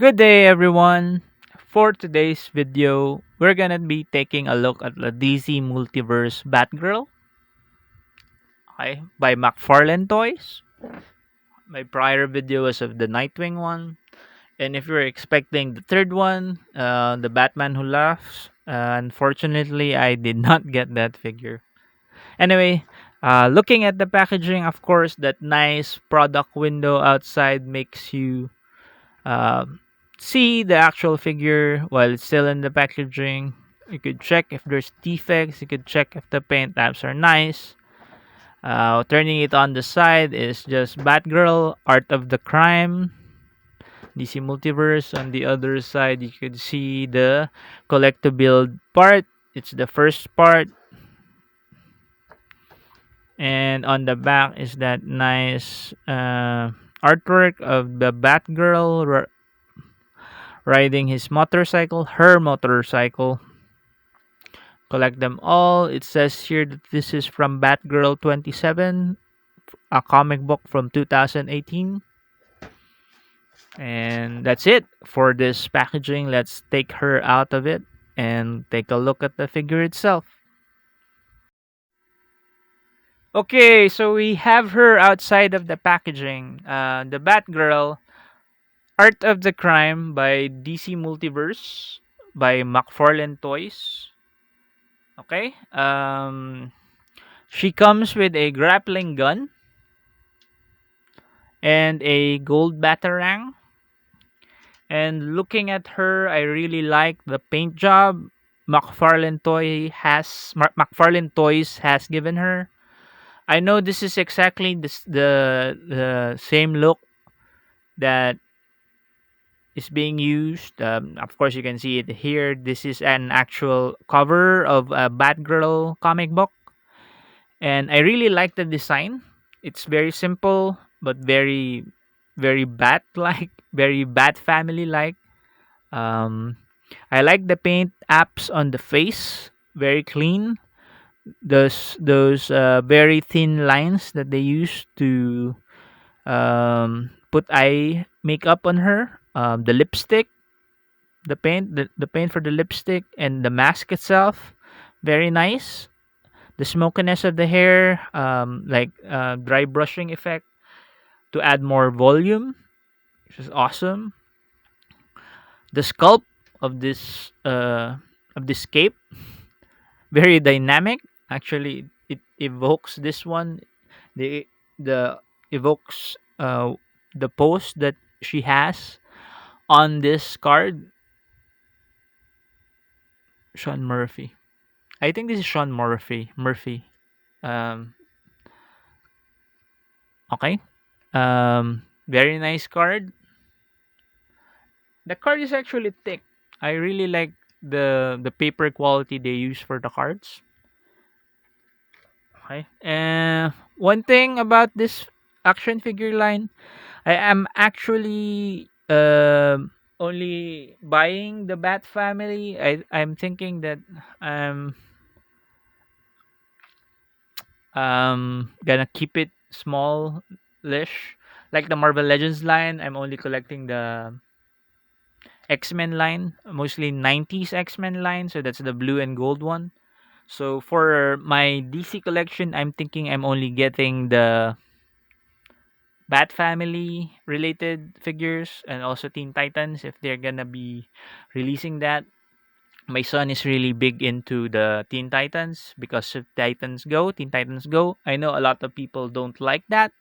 Good day, everyone. For today's video, we're gonna be taking a look at the DC Multiverse Batgirl, okay, by McFarlane Toys. My prior video was of the Nightwing one, and if you're expecting the third one, the Batman Who Laughs, unfortunately, I did not get that figure. Anyway, looking at the packaging, of course, that nice product window outside makes you um, see the actual figure while it's still in the packaging. You could check if there's defects. You could check if the paint apps are nice. Turning it on the side is just Batgirl, Art of the Crime, DC Multiverse. On the other side, you could see the collect to build part. It's the first part. And on the back is that nice artwork of the Batgirl riding his motorcycle, her motorcycle. Collect them all. It says here that this is from Batgirl 27, a comic book from 2018. And that's it for this packaging. Let's take her out of it and take a look at the figure itself. Okay, so we have her outside of the packaging. The Batgirl, Art of the Crime by DC Multiverse by McFarlane Toys. Okay. She comes with a grappling gun and a gold batarang. And looking at her, I really like the paint job McFarlane Toys has given her. I know this is exactly the same look that is being used. Of course, you can see it here. This is an actual cover of a Batgirl comic book, and I really like the design. It's very simple but very bat like, very bat family like. Um, I like the paint apps on the face, very clean. Those very thin lines that they use to put eye makeup on her. The lipstick, the paint for the lipstick and the mask itself, very nice. The smokiness of the hair, like dry brushing effect to add more volume, which is awesome. The sculpt of this cape, very dynamic. Actually, it evokes this one. The evokes the pose that she has on this card. Sean Murphy. I think this is Sean Murphy. Murphy. Um, okay. Very nice card. The card is actually thick. I really like the paper quality they use for the cards. Okay. One thing about this action figure line, I am actually only buying the Bat family. I'm thinking that I'm gonna keep it smallish. Like the Marvel Legends line, I'm only collecting the X-Men line, mostly 90s X-Men line, so that's the blue and gold one. So for my DC collection, I'm thinking I'm only getting the Bat family related figures and also Teen Titans if they're gonna be releasing that. My son is really big into the Teen Titans because of Teen Titans Go. I know a lot of people don't like that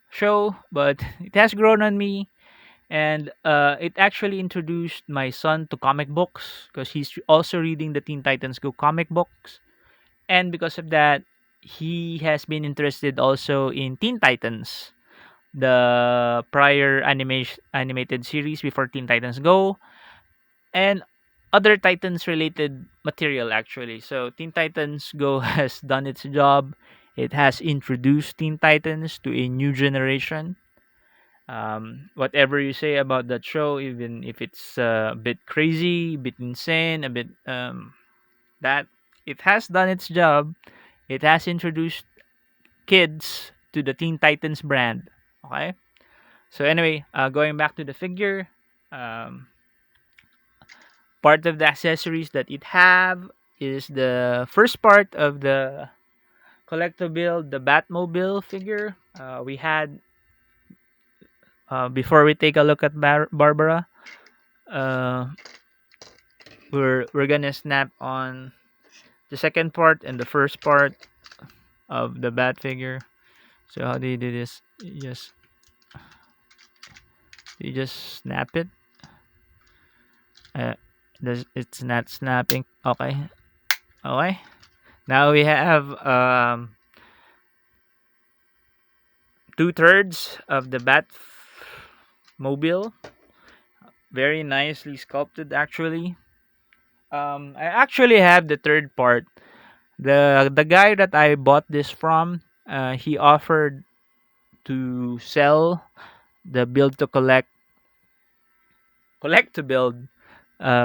show, but it has grown on me, and it actually introduced my son to comic books because he's also reading the Teen Titans Go comic books, and because of that, he has been interested also in Teen Titans, the prior animated series before Teen Titans Go, and other Titans related material actually. So Teen Titans Go has done its job. It has introduced Teen Titans to a new generation. Whatever you say about that show, even if it's a bit crazy, a bit insane, a bit that it has done its job. It has introduced kids to the Teen Titans brand. Okay. So anyway, going back to the figure, Um, Part of the accessories that it have is the first part of the collectible, the Batmobile figure. We had before we take a look at Barbara. Uh, we're gonna snap on the second part and the first part of the bat figure. So how do you do this? You just snap it. Uh, it's not snapping. Okay. Okay. Now we have 2/3 of the bat mobile. Very nicely sculpted, actually. I actually have the third part. The guy that I bought this from, he offered to sell the build to collect to build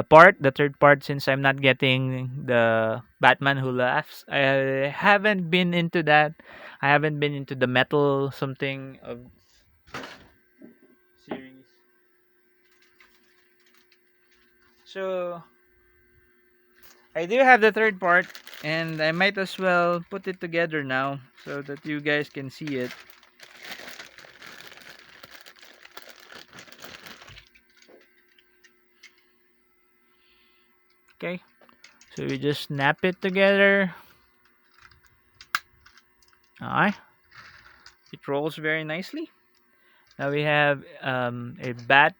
part, the third part, since I'm not getting the Batman Who Laughs. I haven't been into that. I haven't been into the metal something of series. So I do have the third part, and I might as well put it together now so that you guys can see it. Okay, so we just snap it together. Alright, it rolls very nicely. Now we have a bat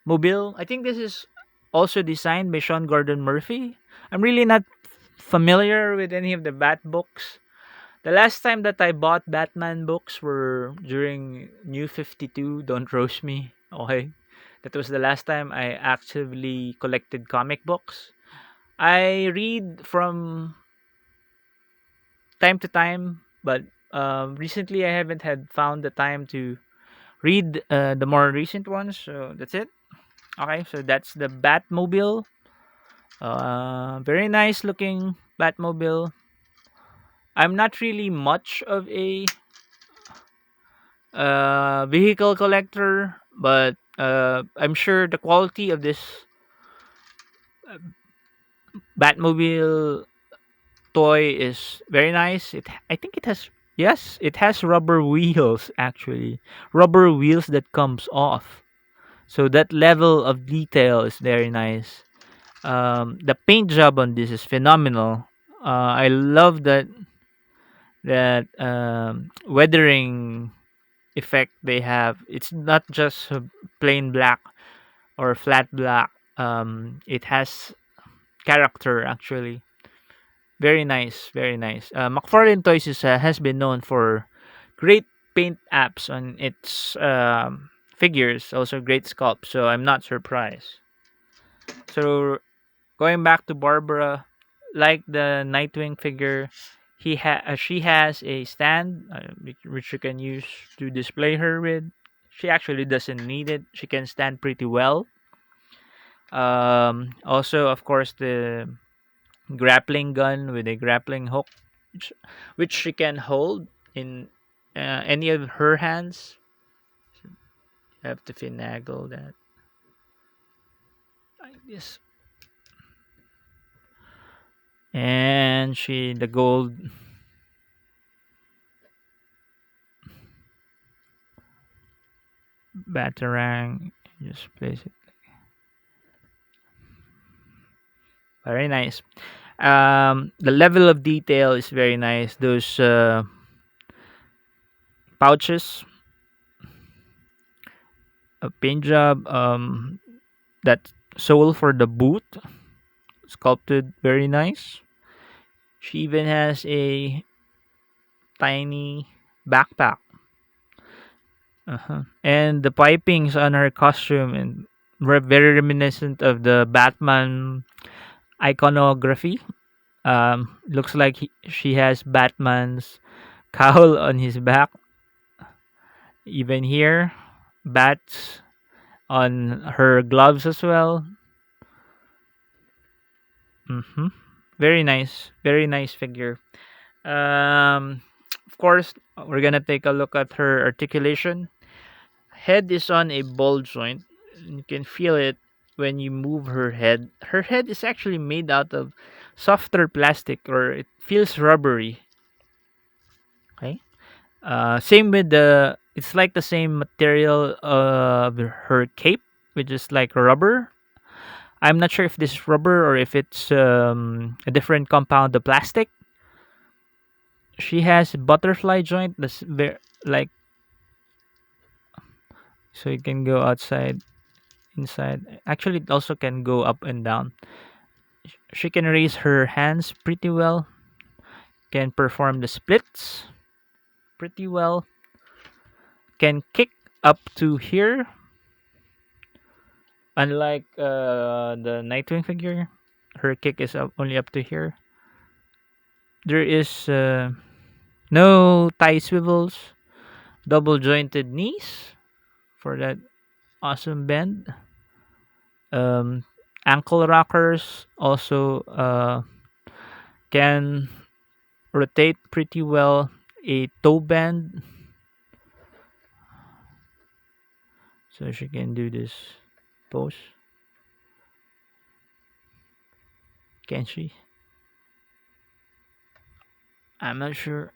mobile. I think this is also designed by Sean Gordon Murphy. I'm really not familiar with any of the Bat books. The last time that I bought Batman books were during New 52, Don't Roast Me. Okay. That was the last time I actively collected comic books. I read from time to time, but recently I haven't had found the time to read the more recent ones. So that's it. Okay, so that's the Batmobile. Very nice looking Batmobile. I'm not really much of a vehicle collector, but I'm sure the quality of this Batmobile toy is very nice. I think it has, yes, it has rubber wheels, actually, rubber wheels that comes off. So that level of detail is very nice. The paint job on this is phenomenal. I love that weathering effect they have. It's not just plain black or flat black. It has character, actually. Very nice, very nice. McFarlane Toys has been known for great paint apps on its figures, also great sculpt. So I'm not surprised. So going back to Barbara, like the Nightwing figure, she has a stand which you can use to display her with. She actually doesn't need it. She can stand pretty well. Also, of course, the grappling gun with a grappling hook, which, which she can hold in any of her hands. You have to finagle that like this. And the gold batarang, just place it. Very nice. The level of detail is very nice. Those pouches, a paint job, that sole for the boot, sculpted very nice. She even has a tiny backpack. And the pipings on her costume and very reminiscent of the Batman iconography. Looks like she has Batman's cowl on his back. Even here, bats on her gloves as well. hmm very nice figure. Of course, we're gonna take a look at her articulation. Head is on a ball joint. You can feel it when you move her head. Her head is actually made out of softer plastic, or it feels rubbery. Okay. Same with the. It's like the same material of her cape, which is like rubber. I'm not sure if this is rubber or if it's a different compound of plastic. She has butterfly joint. That's very like, so you can go outside, inside. Actually, it also can go up and down. She can raise her hands pretty well. Can perform the splits pretty well. Can kick up to here. Unlike the Nightwing figure, her kick is only up to here. There is no thigh swivels, double jointed knees for that awesome bend. Um, Ankle rockers also can rotate pretty well. A toe bend, so she can do this pose. Can she? I'm not sure.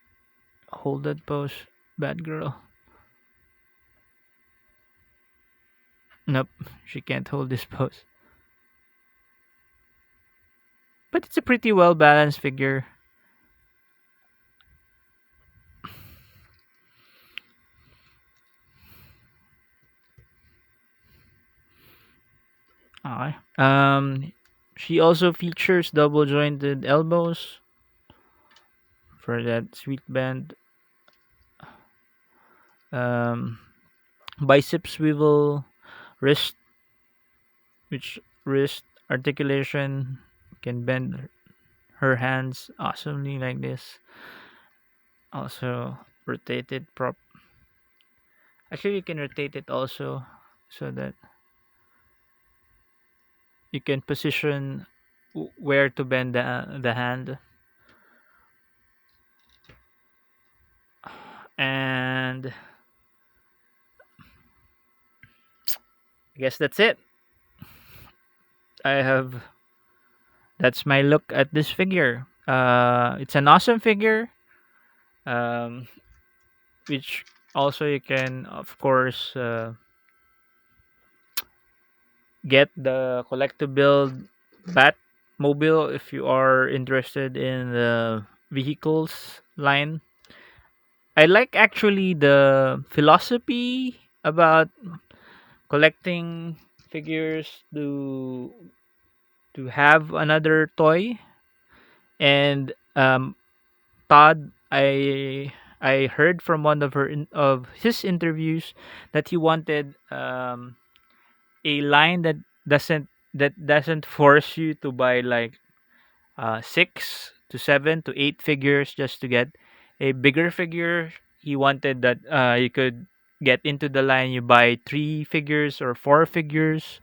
Hold that pose, bad girl. Nope, she can't hold this pose. But it's a pretty well balanced figure. Okay. She also features double jointed elbows for that sweet bend. Um, Bicep swivel, wrist, which wrist articulation can bend her hands awesomely like this. Also rotate it prop. Actually, you can rotate it also so that you can position where to bend the hand. And I guess that's it. I have That's my look at this figure. It's an awesome figure, um, which also you can, of course, get the collectible Batmobile if you are interested in the vehicles line. I like actually the philosophy about collecting figures to have another toy. And Todd, I heard from one of of his interviews that he wanted a line that doesn't force you to buy like 6 to 7 to 8 figures just to get a bigger figure. He wanted that you could get into the line. You buy 3 figures or 4 figures,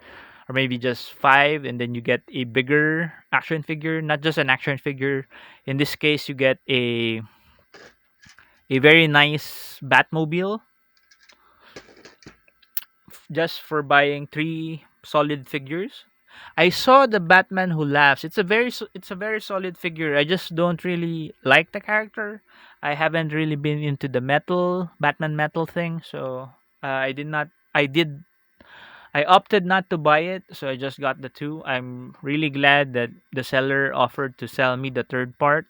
or maybe just five, and then you get a bigger action figure, not just an action figure. In this case, you get a very nice Batmobile just for buying 3 solid figures. I saw the Batman Who Laughs. It's a very solid figure. I just don't really like the character. I haven't really been into the metal Batman metal thing, so I did not. I opted not to buy it, so I just got the two. I'm really glad that the seller offered to sell me the third part.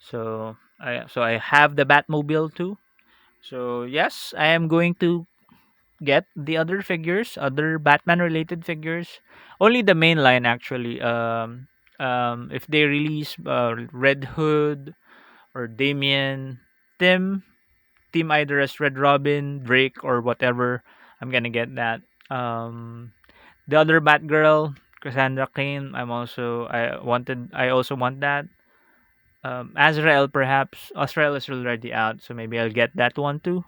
So I have the Batmobile too. So yes, I am going to get the other figures, other Batman related figures. Only the main line actually. If they release Red Hood or Damien, Tim, Team either as Red Robin, Drake, or whatever, I'm gonna get that. The other Batgirl, Cassandra Cain, I also want that. Azrael perhaps. Azrael is already out, so maybe I'll get that one too.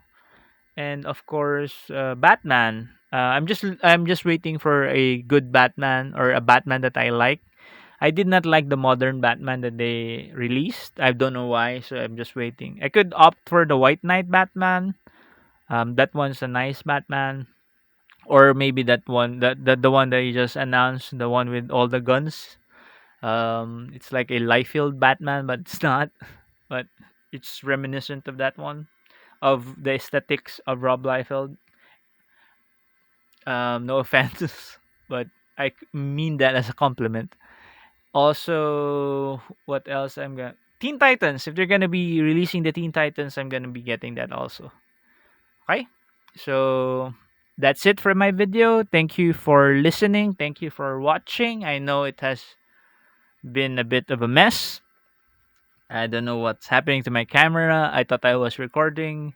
And of course, Batman. I'm just waiting for a good Batman, or a Batman that I like. I did not like the modern Batman that they released. I don't know why, so I'm just waiting. I could opt for the White Knight Batman. That one's a nice Batman. or maybe that one, that the one that you just announced, the one with all the guns. It's like a Liefeld Batman, but it's not. But it's reminiscent of that one, of the aesthetics of Rob Liefeld. No offense, but mean that as a compliment. Also, what else I'm gonna Teen Titans. If they're gonna be releasing the Teen Titans, I'm gonna be getting that also. Okay, so that's it for my video. Thank you for listening. Thank you for watching. I know it has been a bit of a mess. I don't know what's happening to my camera. I thought I was recording,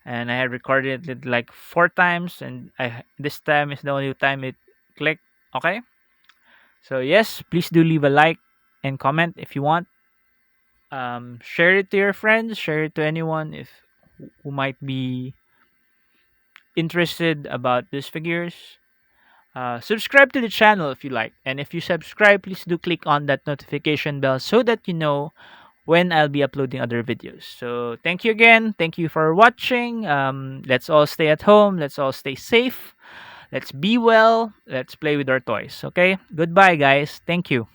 and I had recorded it like 4 times, and this time is the only time it clicked. Okay, so yes, please do leave a like and comment if you want. Share it to your friends. Share it to anyone if who might be interested about these figures. Subscribe to the channel if you like, and if you subscribe, please do click on that notification bell so that you know when I'll be uploading other videos. So thank you again. Thank you for watching. Let's all stay at home. Let's all stay safe. Let's be well. Let's play with our toys. Okay. Goodbye, guys. Thank you.